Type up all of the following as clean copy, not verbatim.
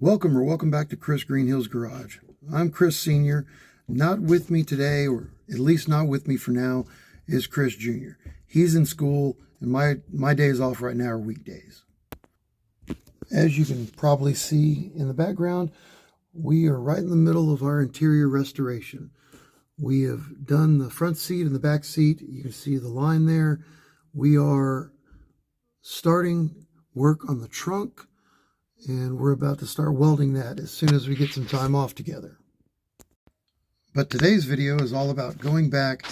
Welcome back to Kris Greenhill's Garage. I'm Kris Sr. Not with me today, or at least not with me for now, is Kris Jr. He's in school, and my days off right now are weekdays. As you can probably see in the background, we are right in the middle of our interior restoration. We have done the front seat and the back seat. You can see the line there. We are starting work on the trunk, and we're about to start welding that as soon as we get some time off together. But today's video is all about going back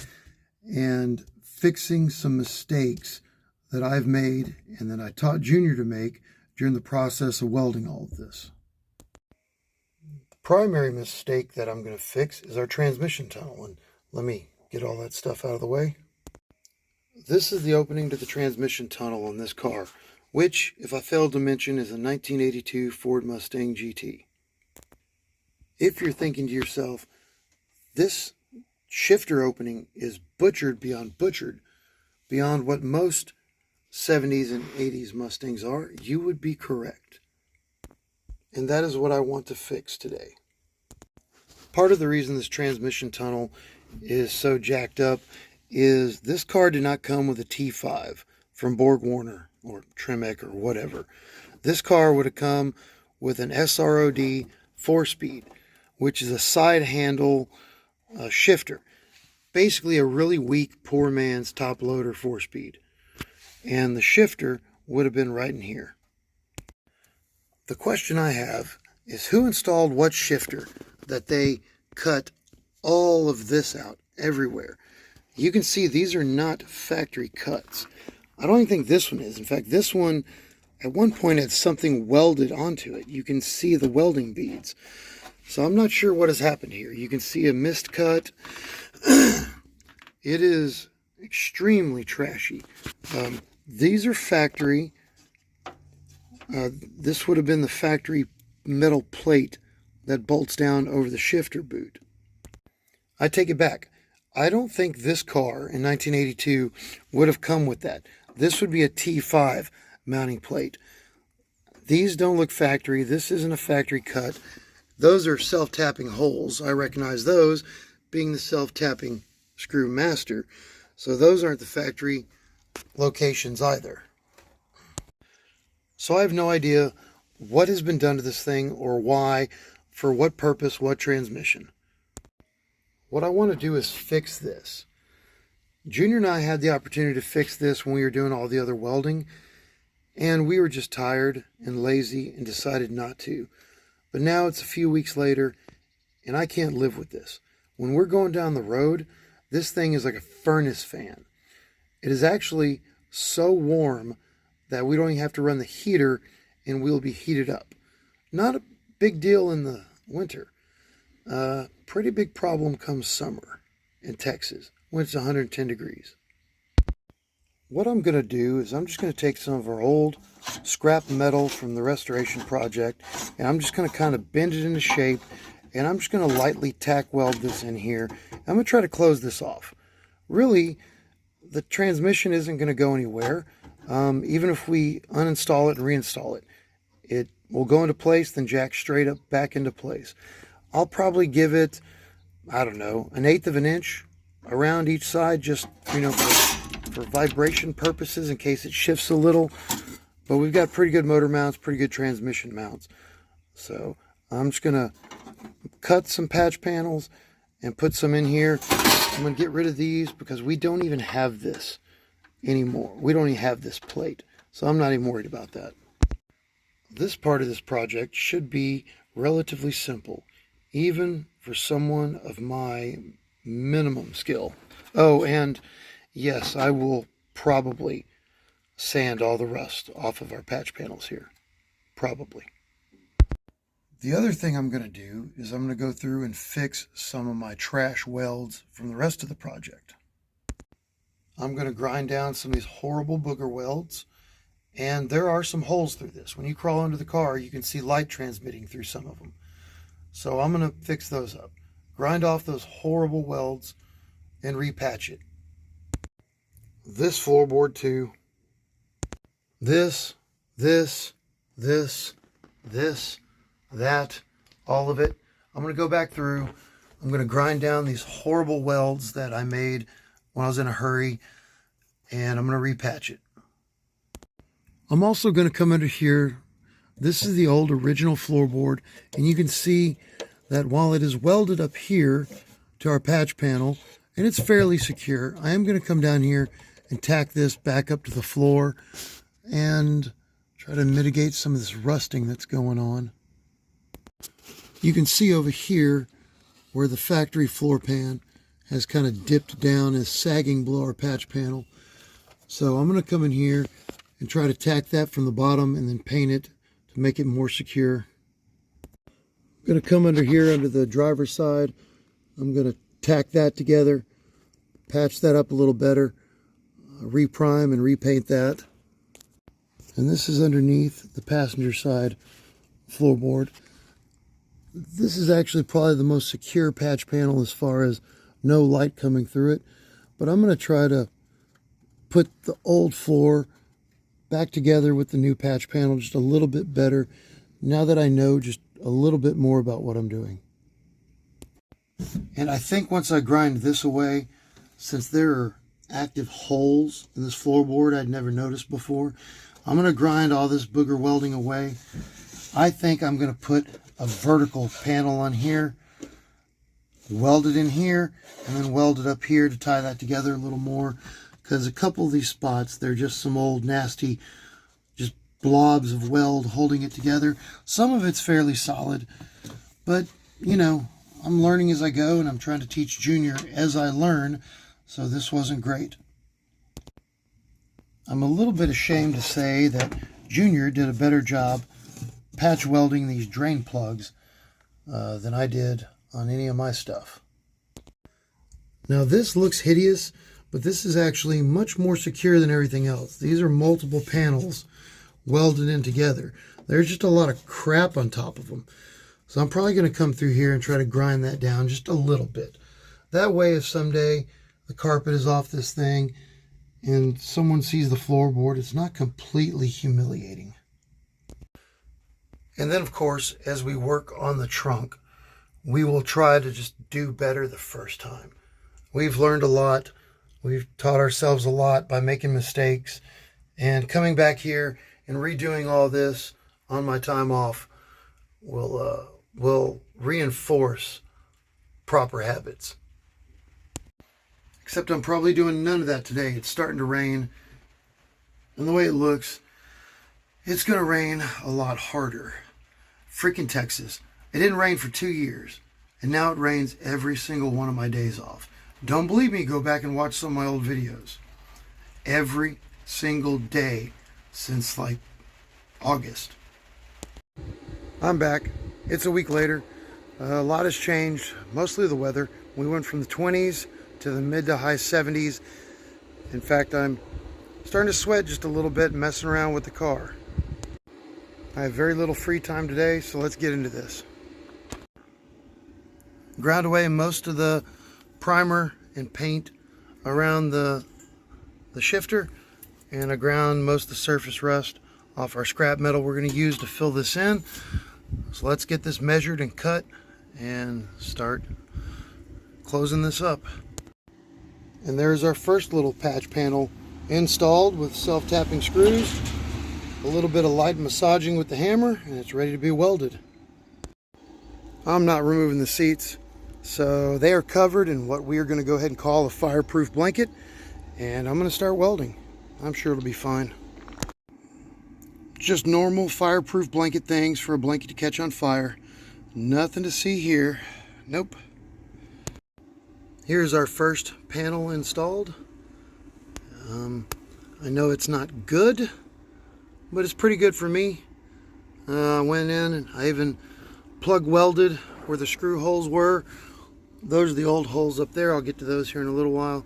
and fixing some mistakes that I've made and that I taught Junior to make during the process of welding all of this. The primary mistake that I'm going to fix is our transmission tunnel, and let me get all that stuff out of the way. This is the opening to the transmission tunnel on this car, which, if I failed to mention, is a 1982 Ford Mustang GT. If you're thinking to yourself, this shifter opening is butchered beyond what most 70s and 80s Mustangs are, you would be correct. And that is what I want to fix today. Part of the reason this transmission tunnel is so jacked up is this car did not come with a T5 from Borg-Warner or Tremec or whatever. This car would have come with an SROD 4-speed, which is a side handle shifter. Basically a really weak, poor man's top loader 4-speed. And the shifter would have been right in here. The question I have is, who installed what shifter that they cut all of this out everywhere? You can see these are not factory cuts. I don't even think this one is. In fact, this one at one point had something welded onto it. You can see the welding beads. So I'm not sure what has happened here. You can see a missed cut. It is extremely trashy. These are factory. This would have been the factory metal plate that bolts down over the shifter boot. I take it back. I don't think this car in 1982 would have come with that. This would be a T5 mounting plate. These don't look factory. This isn't a factory cut. Those are self-tapping holes. I recognize those being the self-tapping screw master. So those aren't the factory locations either. So I have no idea what has been done to this thing or why, for what purpose, what transmission. What I want to do is fix this. Junior and I had the opportunity to fix this when we were doing all the other welding, and we were just tired and lazy and decided not to. But now it's a few weeks later, and I can't live with this. When we're going down the road, this thing is like a furnace fan. It is actually so warm that we don't even have to run the heater, and we'll be heated up. Not a big deal in the winter. Pretty big problem comes summer in Texas when it's 110 degrees. What I'm going to do is I'm just going to take some of our old scrap metal from the restoration project, and I'm just going to kind of bend it into shape, and I'm just going to lightly tack weld this in here. I'm going to try to close this off. Really, the transmission isn't going to go anywhere. Even if we uninstall it and reinstall it, it will go into place, then jack straight up back into place. I'll probably give it, I don't know, 1/8 of an inch around each side, just, you know, for vibration purposes in case it shifts a little. But we've got pretty good motor mounts, pretty good transmission mounts. So I'm just going to cut some patch panels and put some in here. I'm going to get rid of these because we don't even have this anymore. We don't even have this plate. So I'm not even worried about that. This part of this project should be relatively simple, even for someone of my minimum skill. Oh, and yes, I will probably sand all the rust off of our patch panels here. Probably. The other thing I'm going to do is I'm going to go through and fix some of my trash welds from the rest of the project. I'm going to grind down some of these horrible booger welds, and there are some holes through this. When you crawl under the car, you can see light transmitting through some of them. So I'm going to fix those up. Grind off those horrible welds and repatch it. This floorboard too. This, that, all of it. I'm going to go back through. I'm going to grind down these horrible welds that I made when I was in a hurry, and I'm going to repatch it. I'm also going to come under here. This is the old original floorboard, and you can see that while it is welded up here to our patch panel, and it's fairly secure, I am going to come down here and tack this back up to the floor and try to mitigate some of this rusting that's going on. You can see over here where the factory floor pan has kind of dipped down and is sagging below our patch panel. So I'm going to come in here and try to tack that from the bottom and then paint it to make it more secure. I'm going to come under here under the driver's side. I'm going to tack that together, patch that up a little better, reprime and repaint that. And this is underneath the passenger side floorboard. This is actually probably the most secure patch panel as far as no light coming through it. But I'm going to try to put the old floor back together with the new patch panel just a little bit better now that I know just a little bit more about what I'm doing. And I think once I grind this away, since there are active holes in this floorboard I'd never noticed before, I'm going to grind all this booger welding away. I think I'm going to put a vertical panel on here, weld it in here, and then weld it up here to tie that together a little more, because a couple of these spots, they're just some old nasty just blobs of weld holding it together. Some of it's fairly solid, but you know, I'm learning as I go, and I'm trying to teach Junior as I learn, so this wasn't great. I'm a little bit ashamed to say that Junior did a better job patch welding these drain plugs than I did on any of my stuff. Now this looks hideous, but this is actually much more secure than everything else. These are multiple panels welded in together. There's just a lot of crap on top of them. So I'm probably going to come through here and try to grind that down just a little bit. That way if someday the carpet is off this thing and someone sees the floorboard, it's not completely humiliating. And then, of course, as we work on the trunk, we will try to just do better the first time. We've learned a lot. We've taught ourselves a lot by making mistakes. And coming back here and redoing all this on my time off will reinforce proper habits. Except I'm probably doing none of that today. It's starting to rain. And the way it looks, it's going to rain a lot harder. Freaking Texas. It didn't rain for 2 years, and now it rains every single one of my days off. Don't believe me? Go back and watch some of my old videos. Every single day since like August. I'm back. It's a week later. A lot has changed, mostly the weather. We went from the 20s to the mid to high 70s. In fact, I'm starting to sweat just a little bit messing around with the car. I have very little free time today, so let's get into this. Ground away most of the primer and paint around the shifter, and I ground most of the surface rust off our scrap metal we're going to use to fill this in. So let's get this measured and cut and start closing this up. And there's our first little patch panel installed with self-tapping screws. A little bit of light massaging with the hammer, and it's ready to be welded. I'm not removing the seats, so they are covered in what we are going to go ahead and call a fireproof blanket, and I'm going to start welding. I'm sure it'll be fine. Just normal fireproof blanket things for a blanket to catch on fire. Nothing to see here. Nope. Here's our first panel installed. I know it's not good, but it's pretty good for me. I went in and I even plug welded where the screw holes were. Those are the old holes up there. I'll get to those here in a little while.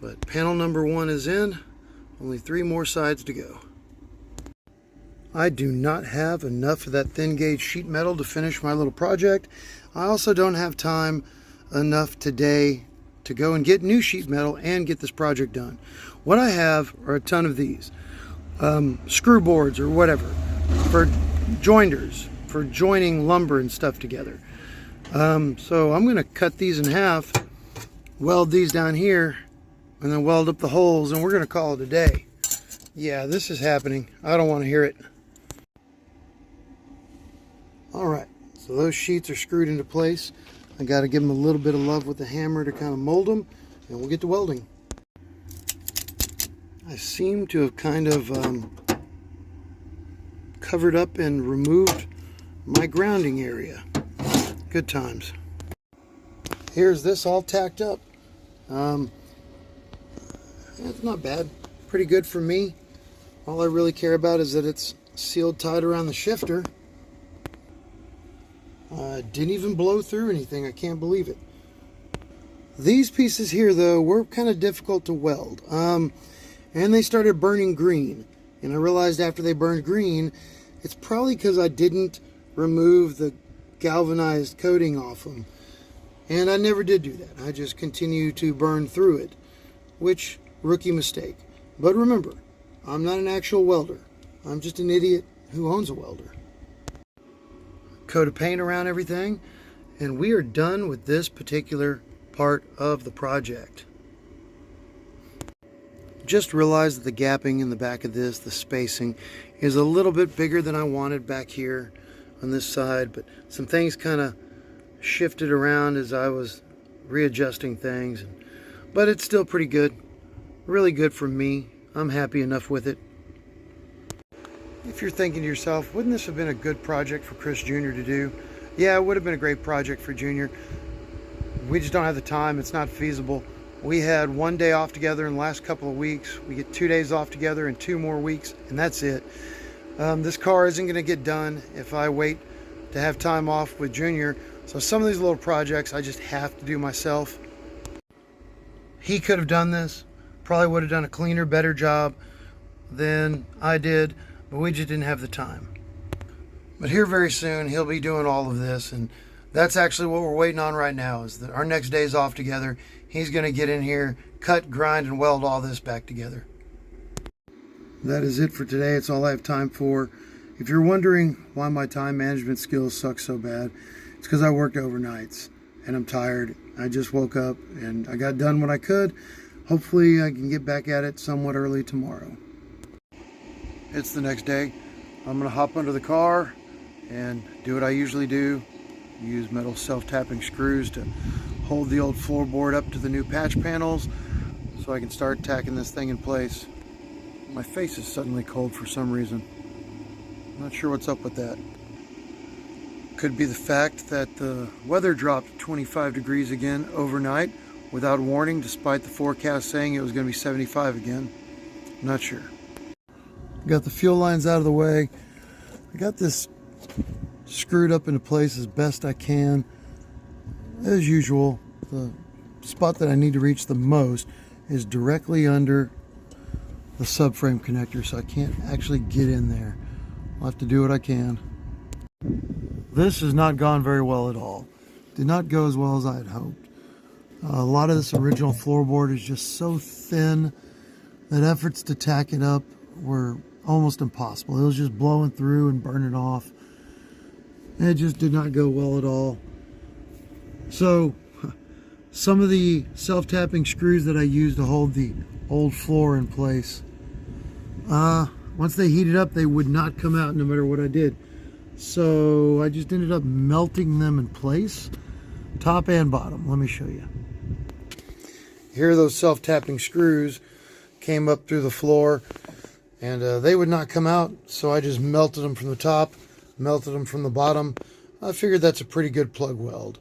But panel number 1 is in. Only 3 more sides to go. I do not have enough of that thin gauge sheet metal to finish my little project. I also don't have time enough today to go and get new sheet metal and get this project done. What I have are a ton of these screw boards or whatever for joinders, for joining lumber and stuff together. So I'm going to cut these in half, weld these down here, and then weld up the holes, and we're going to call it a day. Yeah, this is happening. I don't want to hear it. Alright, so those sheets are screwed into place. I got to give them a little bit of love with the hammer to kind of mold them, and we'll get to welding. I seem to have kind of covered up and removed my grounding area. Good times. Here's this all tacked up. It's not bad. Pretty good for me. All I really care about is that it's sealed tight around the shifter. Didn't even blow through anything. I can't believe it. These pieces here, though, were kind of difficult to weld. And they started burning green. And I realized after they burned green, it's probably because I didn't remove the galvanized coating off them. And I never did do that. I just continued to burn through it, which, rookie mistake. But remember, I'm not an actual welder. I'm just an idiot who owns a welder. Coat of paint around everything, and we are done with this particular part of the project. Just realized that the gapping in the back of this, the spacing, is a little bit bigger than I wanted back here on this side, but some things kind of shifted around as I was readjusting things, but it's still pretty good. Really good for me. I'm happy enough with it. If you're thinking to yourself, wouldn't this have been a good project for Kris Jr. to do? Yeah, it would have been a great project for Jr. We just don't have the time. It's not feasible. We had 1 day off together in the last couple of weeks. We get 2 days off together in 2 more weeks, and that's it. This car isn't going to get done if I wait to have time off with Jr. So some of these little projects I just have to do myself. He could have done this. Probably would have done a cleaner, better job than I did, but we just didn't have the time. But here very soon, he'll be doing all of this, and that's actually what we're waiting on right now, is that our next day's off together. He's going to get in here, cut, grind, and weld all this back together. That is it for today. It's all I have time for. If you're wondering why my time management skills suck so bad, it's because I worked overnights, and I'm tired. I just woke up, and I got done what I could. Hopefully, I can get back at it somewhat early tomorrow. It's the next day. I'm going to hop under the car and do what I usually do. Use metal self-tapping screws to hold the old floorboard up to the new patch panels so I can start tacking this thing in place. My face is suddenly cold for some reason. Not sure what's up with that. Could be the fact that the weather dropped 25 degrees again overnight without warning, despite the forecast saying it was going to be 75 again. Not sure. Got the fuel lines out of the way. I got this screwed up into place as best I can. As usual, the spot that I need to reach the most is directly under the subframe connector, so I can't actually get in there. I'll have to do what I can. This has not gone very well at all. Did not go as well as I had hoped. A lot of this original floorboard is just so thin that efforts to tack it up were almost impossible. It was just blowing through and burning off. It just did not go well at all. So some of the self-tapping screws that I used to hold the old floor in place, once they heated up, they would not come out no matter what I did. So I just ended up melting them in place, top and bottom. Let me show you. Here, those self-tapping screws came up through the floor, and they would not come out, so I just melted them from the top, melted them from the bottom. I figured that's a pretty good plug weld.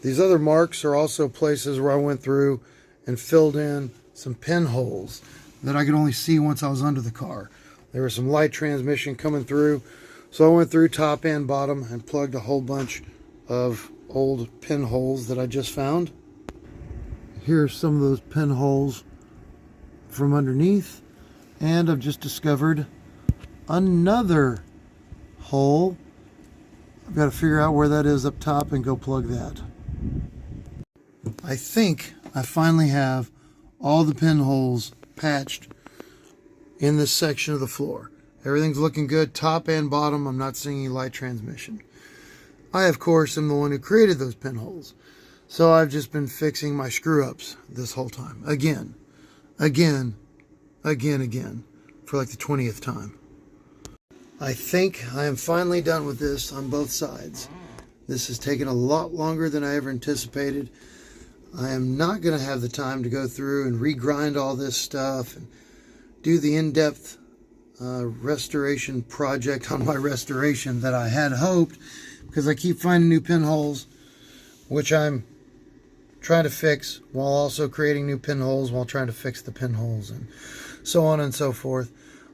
These other marks are also places where I went through and filled in some pinholes that I could only see once I was under the car. There was some light transmission coming through, so I went through top and bottom and plugged a whole bunch of old pinholes that I just found. Here's some of those pinholes from underneath, and I've just discovered another hole. I've got to figure out where that is up top and go plug that. I think I finally have all the pinholes patched in this section of the floor, Everything's looking good, top and bottom. I'm not seeing any light transmission. I, of course, am the one who created those pinholes. So I've just been fixing my screw-ups this whole time. Again, for like the 20th time. I think I am finally done with this on both sides. This has taken a lot longer than I ever anticipated. I am not going to have the time to go through and regrind all this stuff and do the in-depth restoration project on my restoration that I had hoped, because I keep finding new pinholes, which I'm trying to fix while also creating new pinholes while trying to fix the pinholes, and so on and so forth.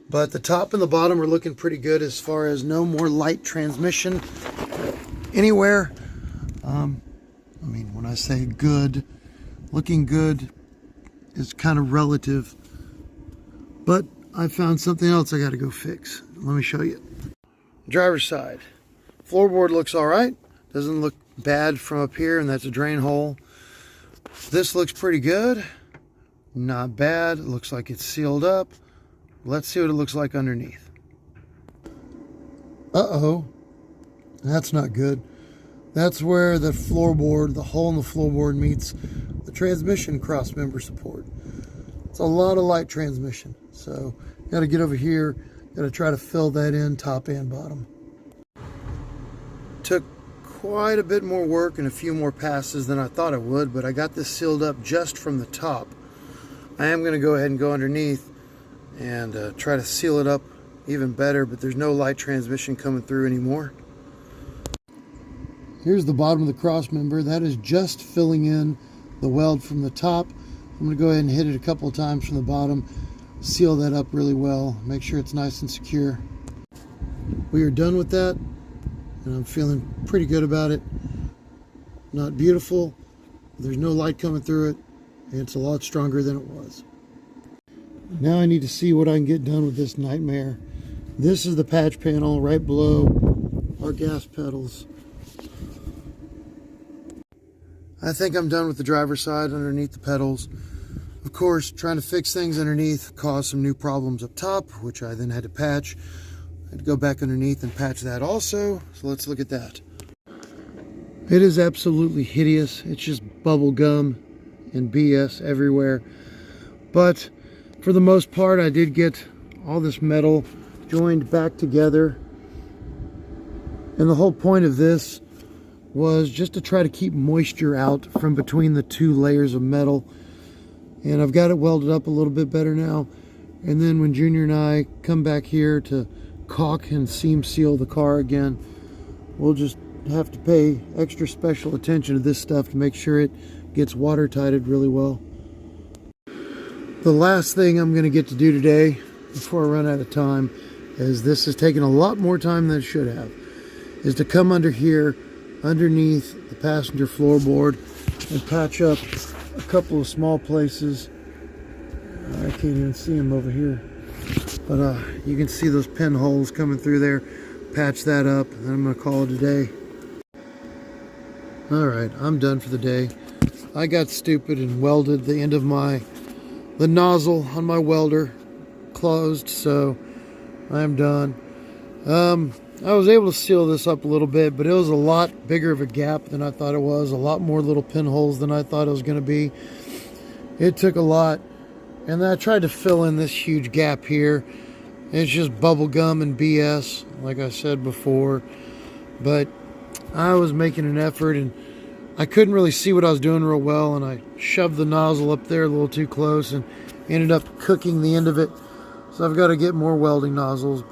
But the top and the bottom are looking pretty good as far as no more light transmission anywhere. I mean, when I say good, looking good is kind of relative. But I found something else I got to go fix. Let me show you. Driver's side. Floorboard looks all right. Doesn't look bad from up here, and that's a drain hole. This looks pretty good. Not bad. It looks like it's sealed up. Let's see what it looks like underneath. Uh-oh. That's not good. That's where the floorboard, the hole in the floorboard meets the transmission cross member support. It's a lot of light transmission. So, got to get over here. Got to try to fill that in top and bottom. Took quite a bit more work and a few more passes than I thought it would, but I got this sealed up just from the top. I am going to go ahead and go underneath and try to seal it up even better, but there's no light transmission coming through anymore. Here's the bottom of the cross member. That is just filling in the weld from the top. I'm going to go ahead and hit it a couple of times from the bottom, seal that up really well, make sure it's nice and secure. We are done with that, and I'm feeling pretty good about it. Not beautiful, there's no light coming through it, and it's a lot stronger than it was. Now I need to see what I can get done with this nightmare. This is the patch panel right below our gas pedals. I think I'm done with the driver's side underneath the pedals. Of course, trying to fix things underneath caused some new problems up top, which I then had to patch. I had to go back underneath and patch that also. So let's look at that. It is absolutely hideous. It's just bubble gum and BS everywhere. But for the most part, I did get all this metal joined back together. And the whole point of this was just to try to keep moisture out from between the two layers of metal. And I've got it welded up a little bit better now. And then when Junior and I come back here to caulk and seam seal the car again, we'll just have to pay extra special attention to this stuff to make sure it gets watertighted really well. The last thing I'm going to get to do today before I run out of time, as this has taken a lot more time than it should have, is to come under here underneath the passenger floorboard and patch up a couple of small places. I can't even see them over here, but you can see those pinholes coming through there. Patch that up, and then I'm going to call it a day. Alright, I'm done for the day. I got stupid and welded the end of the nozzle on my welder closed, so I'm done. I was able to seal this up a little bit, but it was a lot bigger of a gap than I thought it was. A lot more little pinholes than I thought it was going to be. It took a lot. And then I tried to fill in this huge gap here. It's just bubble gum and BS, like I said before. But I was making an effort, and I couldn't really see what I was doing real well, and I shoved the nozzle up there a little too close and ended up cooking the end of it. So I've got to get more welding nozzles.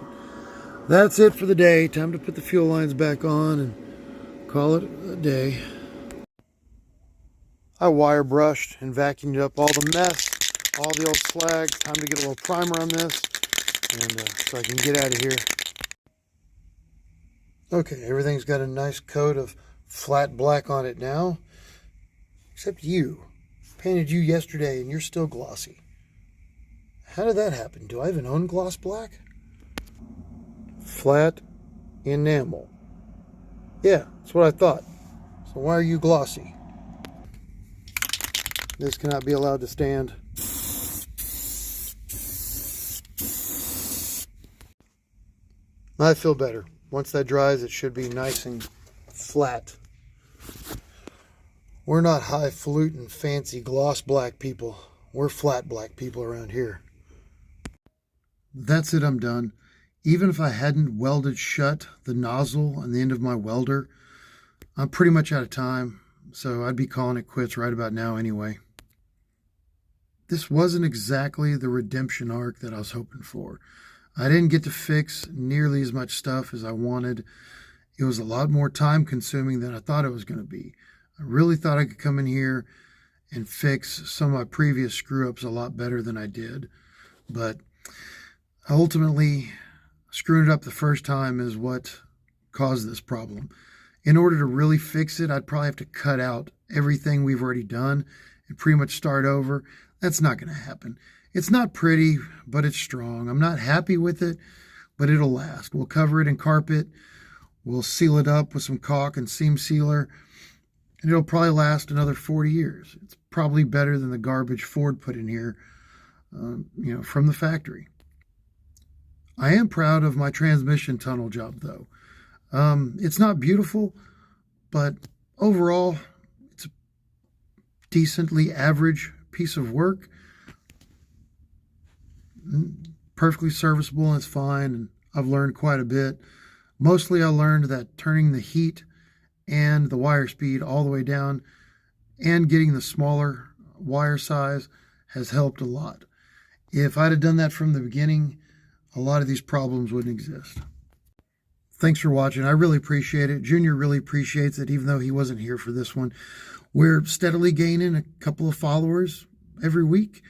That's it for the day. Time to put the fuel lines back on and call it a day. I wire brushed and vacuumed up all the mess, all the old slag. Time to get a little primer on this, and so I can get out of here. Okay, everything's got a nice coat of flat black on it now, except you. Painted you yesterday and you're still glossy. How did that happen? Do I even own gloss black? Flat enamel. Yeah, that's what I thought. So why are you glossy? This cannot be allowed to stand. I feel better. Once that dries, it should be nice and flat. We're not highfalutin, fancy, gloss black people. We're flat black people around here. That's it, I'm done. Even if I hadn't welded shut the nozzle on the end of my welder, I'm pretty much out of time, so I'd be calling it quits right about now anyway. This wasn't exactly the redemption arc that I was hoping for. I didn't get to fix nearly as much stuff as I wanted. It was a lot more time consuming than I thought it was going to be. I really thought I could come in here and fix some of my previous screw-ups a lot better than I did. But ultimately, screwing it up the first time is what caused this problem. In order to really fix it, I'd probably have to cut out everything we've already done and pretty much start over. That's not going to happen. It's not pretty, but it's strong. I'm not happy with it, but it'll last. We'll cover it in carpet. We'll seal it up with some caulk and seam sealer, and it'll probably last another 40 years. It's probably better than the garbage Ford put in here, from the factory. I am proud of my transmission tunnel job, though. It's not beautiful, but overall, it's a decently average piece of work. Perfectly serviceable, and it's fine, and I've learned quite a bit. Mostly I learned that turning the heat and the wire speed all the way down and getting the smaller wire size has helped a lot. If I'd have done that from the beginning, a lot of these problems wouldn't exist. Thanks for watching. I really appreciate it. Junior really appreciates it, even though he wasn't here for this one. We're steadily gaining a couple of followers every week,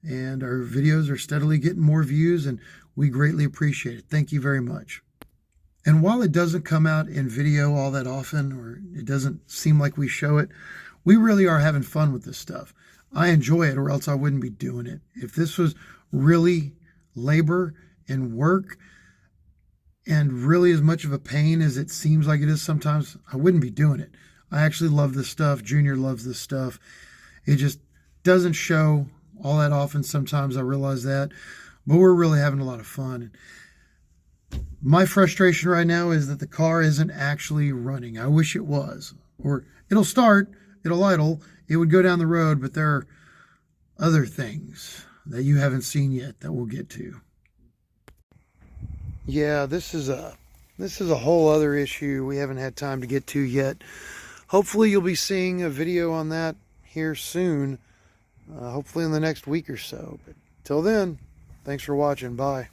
and our videos are steadily getting more views, and we greatly appreciate it. Thank you very much. And while it doesn't come out in video all that often, or it doesn't seem like we show it, we really are having fun with this stuff. I enjoy it, or else I wouldn't be doing it. If this was really labor and work and really as much of a pain as it seems like it is sometimes, I wouldn't be doing it. I actually love this stuff. Junior loves this stuff. It just doesn't show all that often. Sometimes I realize that, but we're really having a lot of fun. My frustration right now is that the car isn't actually running. I wish it was. Or it'll start, it'll idle, it would go down the road, but there are other things that you haven't seen yet that we'll get to. Yeah, this is a whole other issue we haven't had time to get to yet. Hopefully you'll be seeing a video on that here soon, hopefully in the next week or so. But till then, thanks for watching. Bye.